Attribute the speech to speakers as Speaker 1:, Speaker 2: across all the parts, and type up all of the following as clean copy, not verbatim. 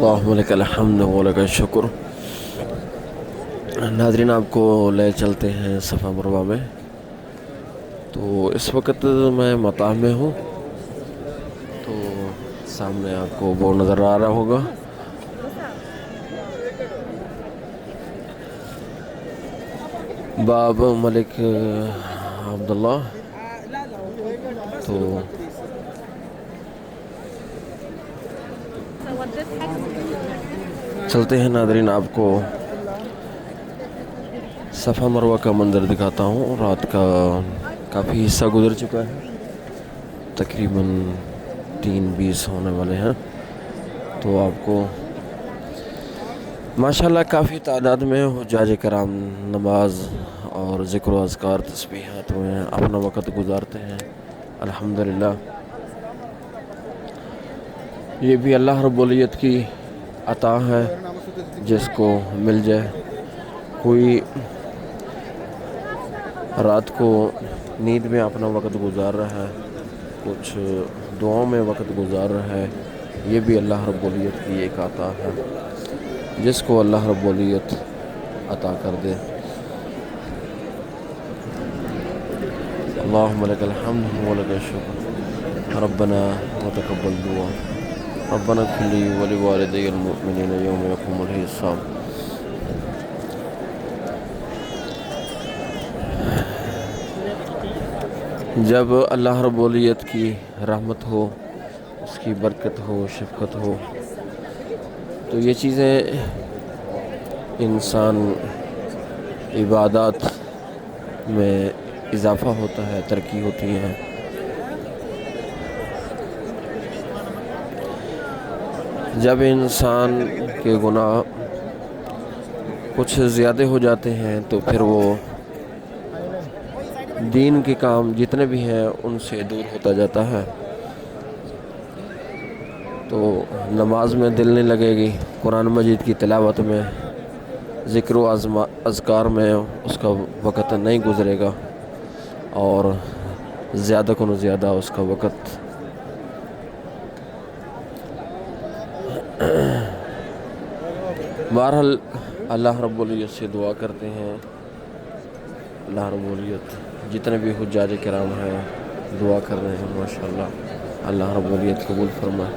Speaker 1: अल्लाहुम्मा लकल हम्द व लकल शुक्र। नाज़रीन, आपको ले चलते हैं सफ़ा मरवा में। तो इस वक्त मैं मताह में हूँ। तो सामने आपको बोर्ड नज़र आ रहा होगा। बाब मलिक अब्दुल्ला। तो चलते हैं नाज़रीन, आपको सफ़ा मरवा का मंज़र दिखाता हूँ। रात का काफ़ी हिस्सा गुज़र चुका है, तकरीबन 3:20 होने वाले हैं। तो आपको माशाल्लाह काफ़ी तादाद में हुज्जाज कराम नमाज और ज़िक्र व अज़कार तस्बीहात में अपना वक़्त गुज़ारते हैं। अल्हम्दुलिल्लाह, ये भी अल्लाह रब्बुल इज़्ज़त की अता है, जिसको मिल जाए। कोई रात को नींद में अपना वक़्त गुज़ार रहा है, कुछ दुआओं में वक़्त गुज़ार रहा है। ये भी अल्लाह रब्बुल इज़्ज़त की एक अता है, जिसको अल्लाह रब्बुल इज़्ज़त अता कर दे। अल्लाहुम्मा लकल हम्द व लकल शुक्र। रब्बना व तक़ब्बल दुआ। रब्बना इग़फ़िर ली व लिवालिदैयल मुअमिनीना यौम यक़ूमुल हिसाब। जब अल्लाह रब्बुल इज़्ज़त की रहमत हो, उसकी बरकत हो, शफ़क़त हो, तो ये चीज़ें इंसान इबादत में इजाफ़ा होता है, तरक्की होती है। जब इंसान के गुनाह कुछ ज़्यादा हो जाते हैं तो फिर वो दीन के काम जितने भी हैं उनसे दूर होता जाता है। तो नमाज में दिल नहीं लगेगी, कुरान मजीद की तिलावत में, ज़िक्र व अज़कार में उसका वक़्त नहीं गुज़रेगा और ज़्यादा को ज़्यादा उसका वक़्त बहरहाल अल्लाह रब्बुल इज़्ज़त से दुआ करते हैं। अल्लाह रब्बुल इज़्ज़त जितने भी हुज्जाज किराम हैं दुआ कर रहे हैं, माशाअल्लाह अल्लाह रब्बुल इज़्ज़त कबूल फरमाए।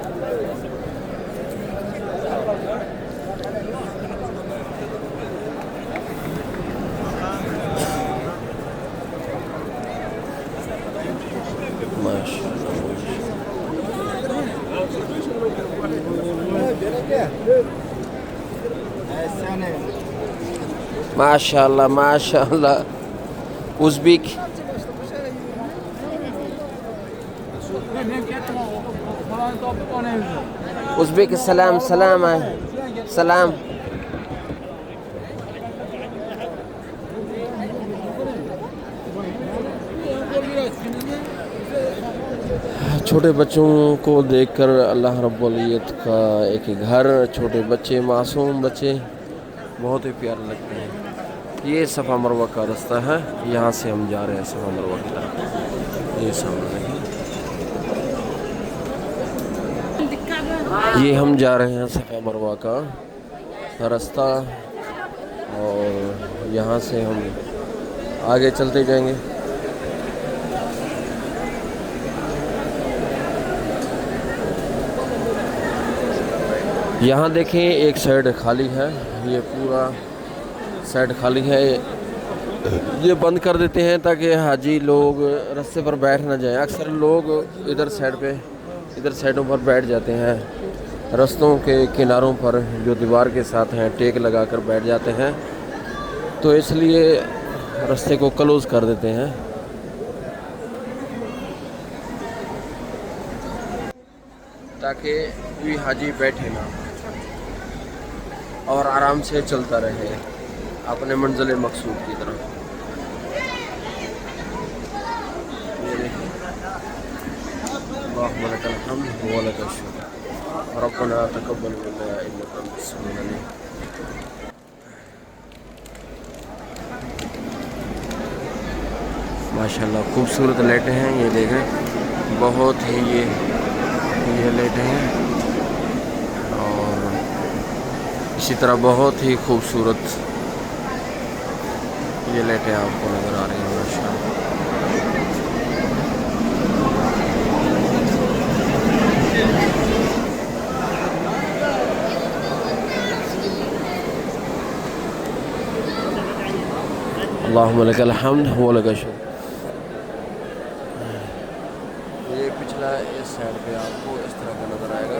Speaker 1: माशाअल्लाह माशाअल्लाह। उज़्बेक उज़्बेक सलाम सलाम है सलाम। छोटे बच्चों को देखकर अल्लाह रब्बुल इज़्ज़त का एक घर, छोटे बच्चे, मासूम बच्चे बहुत ही प्यारे लगते हैं। ये सफ़ा मरवा का रास्ता है, यहाँ से हम जा रहे हैं सफ़ा मरवा की तरफ। ये सामने ये हम जा रहे हैं सफ़ा मरवा का रास्ता, और यहाँ से हम आगे चलते जाएंगे। यहाँ देखें, एक साइड खाली है, ये पूरा साइड खाली है। ये बंद कर देते हैं ताकि हाजी लोग रास्ते पर बैठ ना जाएं। अक्सर लोग इधर साइडों पर बैठ जाते हैं, रास्तों के किनारों पर जो दीवार के साथ हैं टेक लगाकर बैठ जाते हैं। तो इसलिए रास्ते को क्लोज़ कर देते हैं ताकि कोई हाजी बैठे ना और आराम से चलता रहे अपने मंजिल मकसूद की तरफ। अल्लाहुम्मा लकल हम्द व लकल शुक्र। रब्बना तक़ब्बल मिन्ना इन्नका अंतस समीउल अलीम। माशाल्लाह खूबसूरत लाइटें हैं, ये देखें, बहुत ही ये लाइटें हैं। और اسی طرح بہت ہی خوبصورت یہ لائٹیں آپ کو نظر آ رہی ہیں ماشاءاللہ. اللہم لک الحمد ولک الشکر. یہ پچھلا اس سائڈ پہ آپ کو اس طرح کا نظر آئے گا.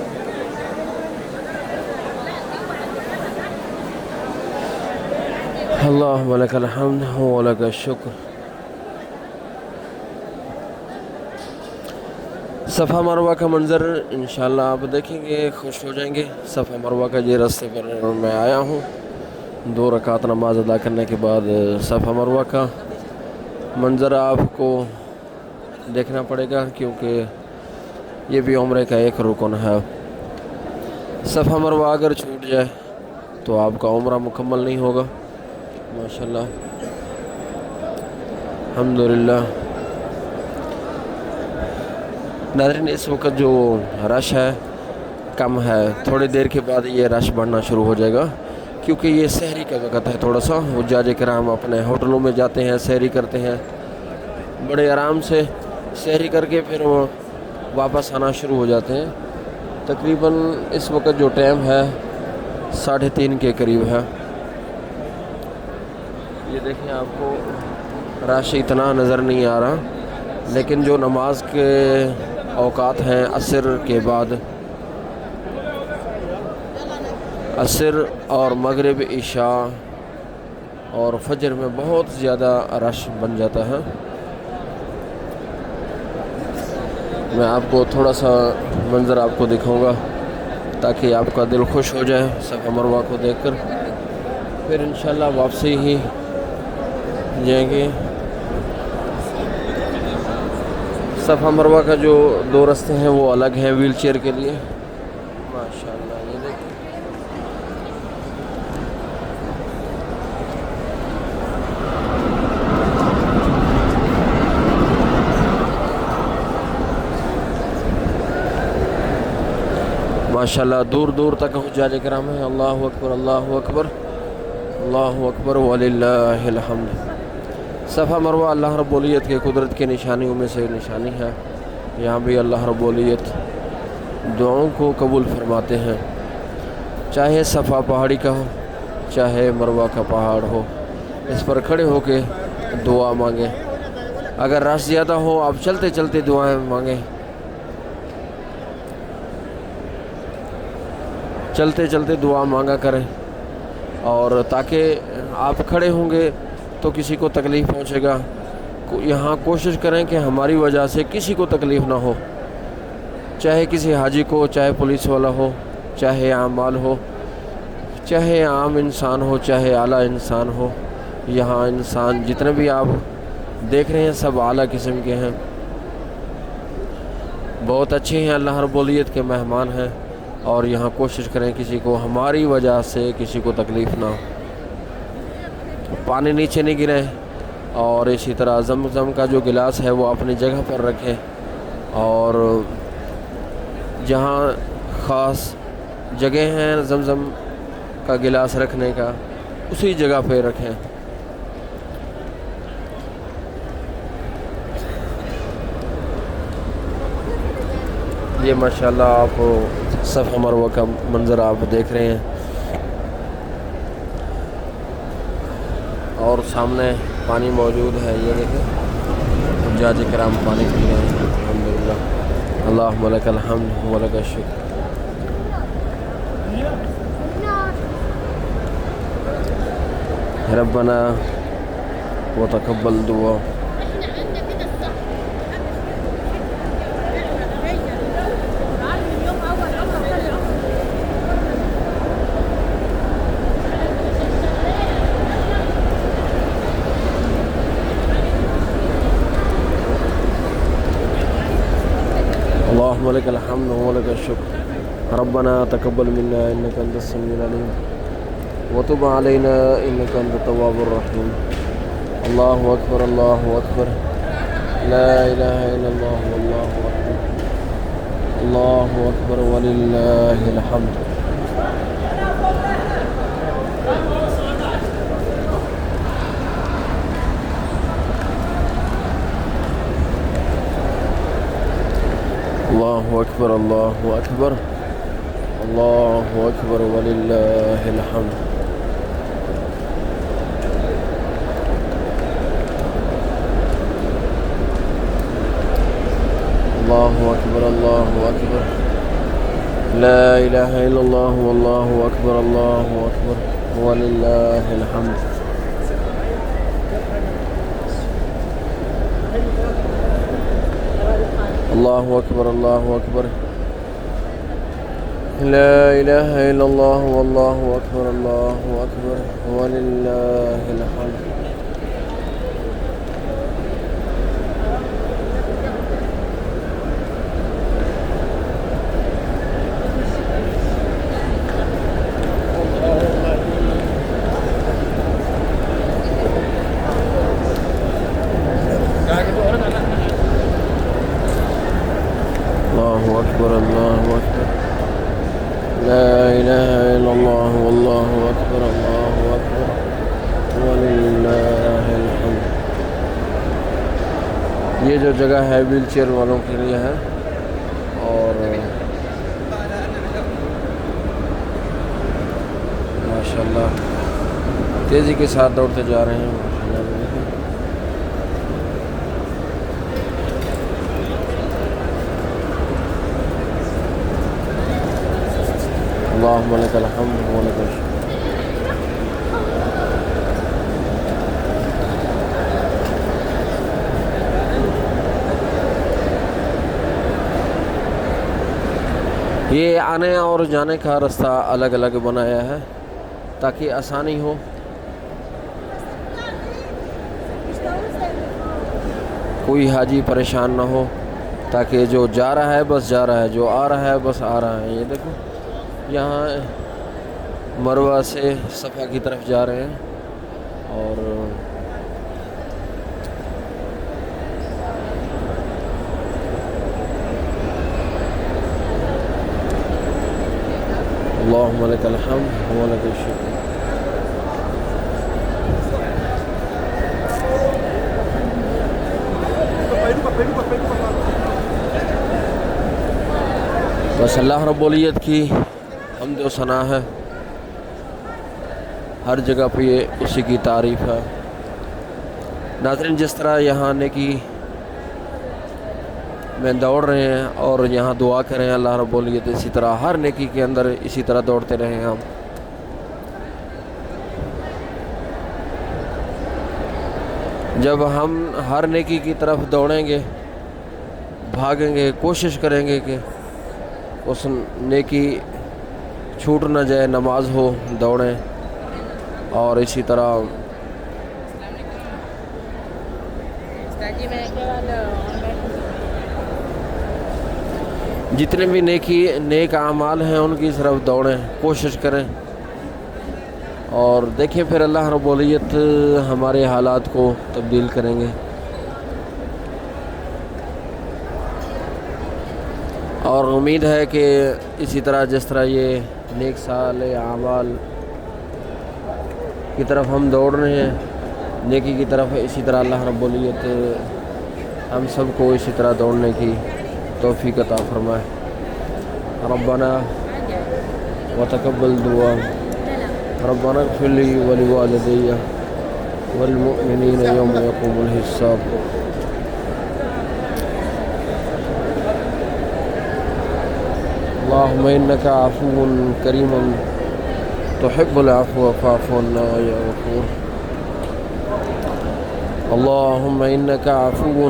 Speaker 1: اللہم لک الحمد ولک الشکر. صفا مروہ کا منظر انشاءاللہ آپ دیکھیں گے خوش ہو جائیں گے. صفا مروہ کا یہ راستے پر میں آیا ہوں. 2 رکعت نماز ادا کرنے کے بعد صفا مروہ کا منظر آپ کو دیکھنا پڑے گا، کیونکہ یہ بھی عمرے کا ایک رکن ہے. صفا مروہ اگر چھوٹ جائے تو آپ کا عمرہ مکمل نہیں ہوگا. ماشاءاللہ الحمدللہ. ناظرین اس وقت جو رش ہے کم ہے، تھوڑی دیر کے بعد یہ رش بڑھنا شروع ہو جائے گا، کیونکہ یہ سحری کا وقت ہے. تھوڑا سا حجاج کرام اپنے ہوٹلوں میں جاتے ہیں، سحری کرتے ہیں، بڑے آرام سے سحری کر کے پھر وہ واپس آنا شروع ہو جاتے ہیں. تقریباً اس وقت جو ٹائم ہے 3:30 کے قریب ہے. یہ دیکھیں آپ کو رش اتنا نظر نہیں آ رہا، لیکن جو نماز کے اوقات ہیں عصر کے بعد، عصر اور مغرب، عشاء اور فجر میں بہت زیادہ رش بن جاتا ہے. میں آپ کو تھوڑا سا منظر آپ کو دکھاؤں گا تاکہ آپ کا دل خوش ہو جائے صفا مروہ کو دیکھ کر. پھر انشاءاللہ واپسی ہی جائیں گے. صفا مروہ کا جو 2 راستے ہیں وہ الگ ہیں ویل چیئر کے لیے. ماشاءاللہ یہ دیکھیں ماشاءاللہ دور دور تک حجاج کرام ہیں. اللہ اکبر اللہ اکبر اللہ اکبر وللہ الحمد. صفا مروہ اللہ رب العزت کے قدرت کی نشانیوں میں سے نشانی ہے. یہاں بھی اللہ رب العزت دعاؤں کو قبول فرماتے ہیں، چاہے صفا پہاڑی کا ہو چاہے مروہ کا پہاڑ ہو. اس پر کھڑے ہو کے دعا مانگیں. اگر رش زیادہ ہو آپ چلتے چلتے دعائیں مانگیں، چلتے چلتے دعا مانگا کریں. اور تاکہ آپ کھڑے ہوں گے تو کسی کو تکلیف پہنچے گا. یہاں کوشش کریں کہ ہماری وجہ سے کسی کو تکلیف نہ ہو، چاہے کسی حاجی کو، چاہے پولیس والا ہو، چاہے عام مال ہو، چاہے عام انسان ہو، چاہے اعلیٰ انسان ہو. یہاں انسان جتنے بھی آپ دیکھ رہے ہیں سب اعلیٰ قسم کے ہیں، بہت اچھے ہیں، اللہ رب العزت کے مہمان ہیں. اور یہاں کوشش کریں کسی کو ہماری وجہ سے کسی کو تکلیف نہ ہو. پانی نیچے نہیں گرے. اور اسی طرح زمزم کا جو گلاس ہے وہ اپنی جگہ پر رکھیں، اور جہاں خاص جگہ ہیں زمزم کا گلاس رکھنے کا اسی جگہ پہ رکھیں. یہ ماشاءاللہ آپ صفا مروہ کا منظر آپ دیکھ رہے ہیں، اور سامنے پانی موجود ہے. یہ دیکھیں حجاج کرام پانی پی رہے ہیں. الحمدللہ اللہم لک الحمد ولک الشکر. ربنا وتقبل دعا. اللهم لك الحمد ولك الشكر. ربنا تقبل منا إنك أنت السميع العليم وتب علينا إنك أنت التواب الرحيم. الله أكبر الله أكبر لا إله إلا الله والله أكبر الله أكبر ولله الحمد. اللہ اکبر اللہ اکبر اللہ اکبر وللہ الحمد. اللہ اکبر اللہ اکبر لا الہ الا اللہ واللہ اکبر اللہ اکبر وللہ الحمد. اللہ اکبر اللہ اکبر لا الہ الا اللہ واللہ اکبر اللہ اکبر وللہ الحمد. اللہ اکبر اللہ اکبر لا الہ الا اللہ واللہ اکبر اللہ اکبر وللہ الحمد. یہ جو جگہ ہے ویل چیئر والوں کے لیے ہے اور ماشاءاللہ تیزی کے ساتھ دوڑتے جا رہے ہیں. اللہم لک الحمد و لک الشکر. یہ آنے اور جانے کا راستہ الگ الگ بنایا ہے تاکہ آسانی ہو. کوئی حاجی پریشان نہ ہو تاکہ جو جا رہا ہے بس جا رہا ہے, جو آ رہا ہے بس آ رہا ہے. یہ دیکھو یہاں مروہ سے صفا کی طرف جا رہے ہیں اور اللہم لک الحمد و لک الشکر. بس اللہ رب العزت کی حمد و ثنا ہے, ہر جگہ پہ یہ اسی کی تعریف ہے. ناظرین, جس طرح یہاں نیکی میں دوڑ رہے ہیں اور یہاں دعا کریں اللہ رب العزت اسی طرح ہر نیکی کے اندر اسی طرح دوڑتے رہیں. ہم جب ہم ہر نیکی کی طرف دوڑیں گے, بھاگیں گے, کوشش کریں گے کہ اس نیکی چھوٹ نہ جائے, نماز ہو دوڑیں, اور اسی طرح جتنے بھی نیک اعمال ہیں ان کی طرف دوڑیں, کوشش کریں. اور دیکھیں پھر اللہ رب العزت ہمارے حالات کو تبدیل کریں گے. اور امید ہے کہ اسی طرح جس طرح یہ نیک صالح اعمال کی طرف ہم دوڑ رہے ہیں, نیکی کی طرف, اسی طرح اللہ رب العزت ہم سب کو اسی طرح دوڑنے کی توفیق عطا فرمائے. ربنا وتقبل دعا ربنا اغفر لي ولوالدي والمؤمنين يوم يقوم الحساب. اللهم إنك عفو كريم تحب العفو فاعف عنا يا غفور. اللهم إنك عفو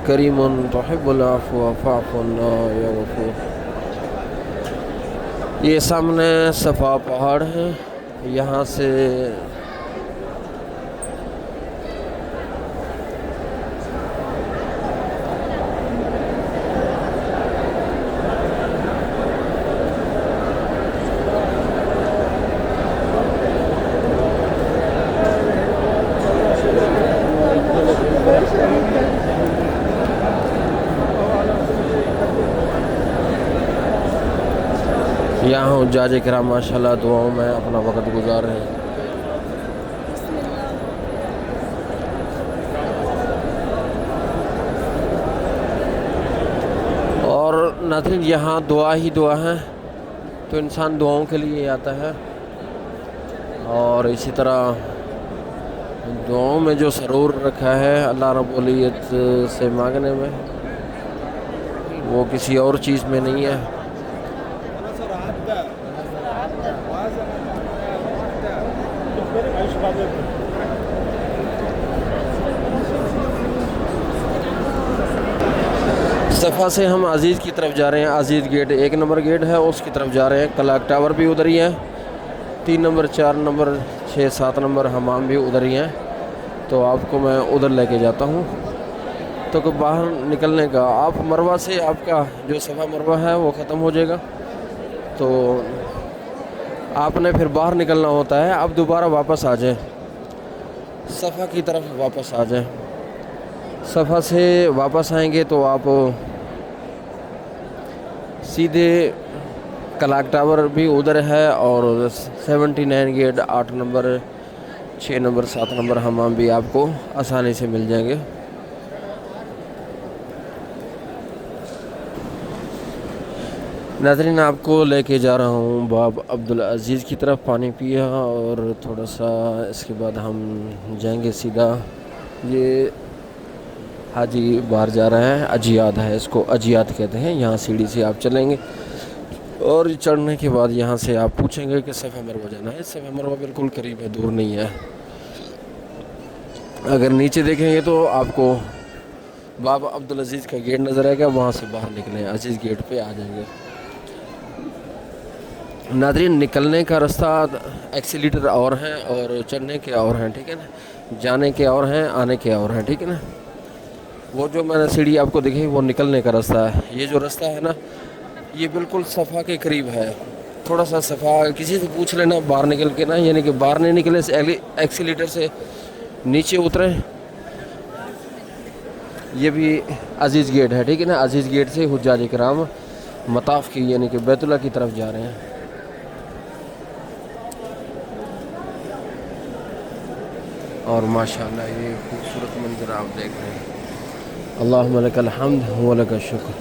Speaker 1: كريم تحب العفو فاعف عنا يا غفور. یہ سامنے صفا پہاڑ ہے, یہاں سے یہاں حجاج کرام ماشاءاللہ دعاؤں میں اپنا وقت گزار رہے ہیں. اور नाज़रीन यहाँ दुआ ही दुआ है, तो इंसान दुआओं के लिए आता है। और इसी तरह दुआओं में जो सरूर रखा है अल्लाह रब्बुल इज़्ज़त से मांगने में, वो किसी और चीज़ में नहीं है। सफ़ा से हम अज़ीज़ की तरफ जा रहे हैं। अज़ीज़ गेट 1 नंबर गेट है, उसकी तरफ जा रहे हैं। क्लॉक टावर भी उधर ही है, 3 नंबर 4 नंबर 6 7 नंबर हमाम भी उधर ही हैं। तो आपको मैं उधर लेके जाता हूँ। तो बाहर निकलने का आप मरवा से आपका जो सफ़ा मरवा है वो ख़त्म हो जाएगा, तो आपने फिर बाहर निकलना होता है। आप दोबारा वापस आ जाएं, सफ़ा की तरफ वापस आ जाएं। सफ़ा से वापस आएंगे तो आप सीधे क्लॉक टावर भी उधर है, और 79 गेट 8 नंबर 6 नंबर 7 नंबर हमाम भी आपको आसानी से मिल जाएंगे। नाज़रीन आपको लेके जा रहा हूँ बाब अब्दुल अज़ीज़ की तरफ। पानी पिया और थोड़ा सा इसके बाद हम जाएंगे सीधा। ये हाजी बाहर जा रहा है, अजियात है, इसको अजियात कहते हैं। यहाँ सीढ़ी से आप चलेंगे और चढ़ने के बाद यहाँ से आप पूछेंगे कि सफ़ा मरवा जाना है। सफ़ा मरवा बिल्कुल करीब है, दूर नहीं है। अगर नीचे देखेंगे तो आपको बाबा अब्दुल अज़ीज़ का गेट नज़र आएगा, वहाँ से बाहर निकलें, अज़ीज़ गेट पे आ जाएंगे। नाज़रीन निकलने का रास्ता एक्सीलेटर और हैं और चढ़ने के और हैं, ठीक है ना, जाने के और हैं, आने के और हैं, ठीक है ना। वो जो मैंने सीढ़ी आपको दिखाई वो निकलने का रास्ता है। ये जो रास्ता है ना, ये बिल्कुल सफ़ा के करीब है। थोड़ा सा सफ़ा किसी से पूछ लेना बाहर निकल के ना, यानी कि बाहर नहीं निकले एक्सीलेटर से नीचे उतरें। ये भी अज़ीज़ गेट है, ठीक है ना। अज़ीज़ गेट से हुज्जाज इकराम मताफ़ की यानी कि बैतुल्लाह की तरफ जा रहे हैं। और माशाअल्लाह ये खूबसूरत मंजर आप देख रहे हैं। अल्लाहुम्मा लकल हम्द व लकल शुक्र।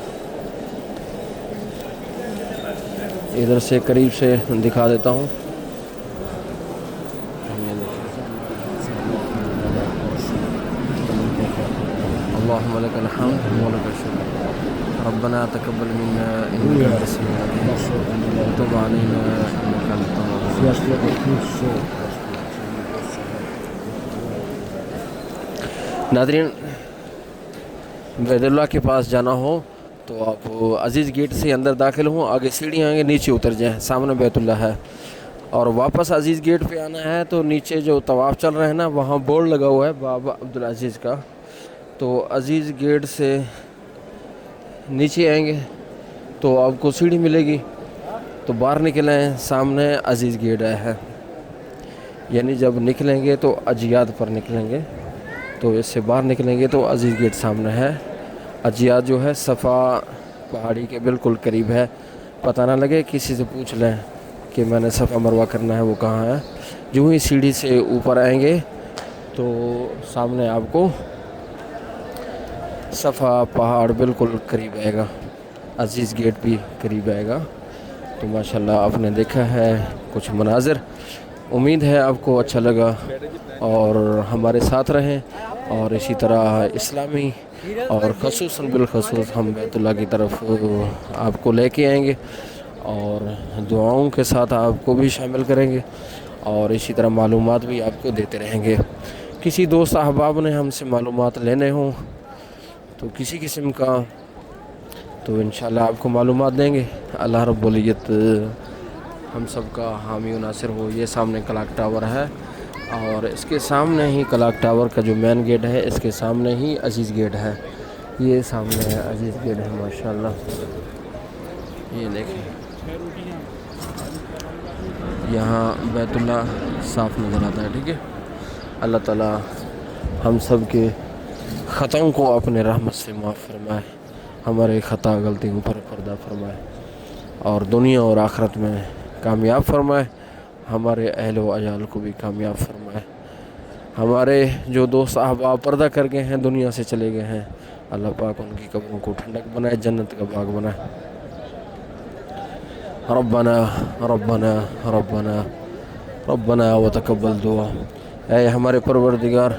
Speaker 1: इधर से करीब से दिखा देता हूँ। अल्लाहुम्मा लकल हम्द व लकल शुक्र। रब्बना तक़ब्बल मिन्ना इन्नका अंतस समीउल अलीम व तुब अलैना इन्नका अंतत तव्वाबुर। नाज़रीन बैतुल्लाह के पास जाना हो तो आप अज़ीज़ गेट से अंदर दाखिल हों, आगे सीढ़ियाँ आएंगे, नीचे उतर जाएं, सामने बैतुल्लाह है। और वापस अज़ीज़ गेट पे आना है तो नीचे जो तवाफ़ चल रहे हैं ना, वहाँ बोर्ड लगा हुआ है बाबा अब्दुल अज़ीज़ का। तो अज़ीज़ गेट से नीचे आएंगे तो आपको सीढ़ी मिलेगी, तो बाहर निकलें, सामने अज़ीज़ गेट है। यानी जब निकलेंगे तो अजियात पर निकलेंगे, तो इससे बाहर निकलेंगे तो अज़ीज़ गेट सामने है। अजियात जो है सफ़ा पहाड़ी के बिल्कुल करीब है। पता ना लगे, किसी से पूछ लें कि मैंने सफ़ा मरवा करना है, वो कहाँ है। जो ही सीढ़ी से ऊपर आएंगे तो सामने आपको सफ़ा पहाड़ बिल्कुल करीब आएगा, अज़ीज़ गेट भी करीब आएगा। तो माशाल्लाह आपने देखा है कुछ मनाज़िर, उम्मीद है आपको अच्छा लगा और हमारे साथ रहें। और इसी तरह इस्लामी और ख़ुसूसन बिलख़ुसूस हम बैतुल्लाह की तरफ आपको लेके आएंगे और दुआओं के साथ आपको भी शामिल करेंगे और इसी तरह मालूमात भी आपको देते रहेंगे। किसी दोस्त अहबाब ने हमसे मालूमात लेने हों तो किसी किस्म का, तो इंशाल्लाह आपको मालूमात देंगे। अल्लाह रब्बुल इज़्ज़त हम सब का हामी व नासिर हो। ये सामने क्लॉक टावर है और इसके सामने ही क्लॉक टावर का जो मेन गेट है, इसके सामने ही अज़ीज़ गेट है। ये सामने है अज़ीज़ गेट है माशाल्लाह। ये देखें, यहाँ बैतुल्लाह साफ़ नज़र आता है, ठीक है। अल्लाह ताला हम सब के ख़ताओं को अपने रहमत से माफ़ फरमाए, हमारे ख़ता गलतियों पर पर्दा फरमाए और दुनिया और आखिरत में कामयाब फरमाए। हमारे अहल व अयाल को भी कामयाब फरमाए। हमारे जो दोस्त अहबाब पर्दा कर गए हैं, दुनिया से चले गए हैं, अल्लाह पाक उनकी कब्रों को ठंडक बनाए, जन्नत का बाग बनाए। ربنا ربنا ربنا ربنا وتقبل دعا. اے ہمارے پروردگار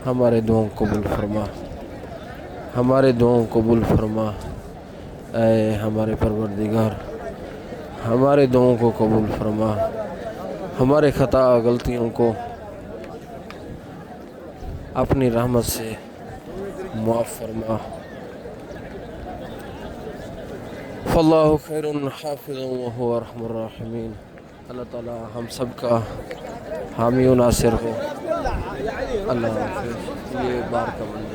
Speaker 1: ہمارے دعاؤں کو قبول فرما, ہمارے دعاؤں کو قبول فرما. اے ہمارے پروردگار ہمارے دعاؤں کو قبول فرما, ہمارے خطا غلطیوں کو اپنی رحمت سے معاف فرما. فاللہ خیر حافظ وهو ارحم الراحمین. اللہ تعالی ہم سب کا حامی و ناصر ہو. اللہ حافظ. یہ بار کا منظر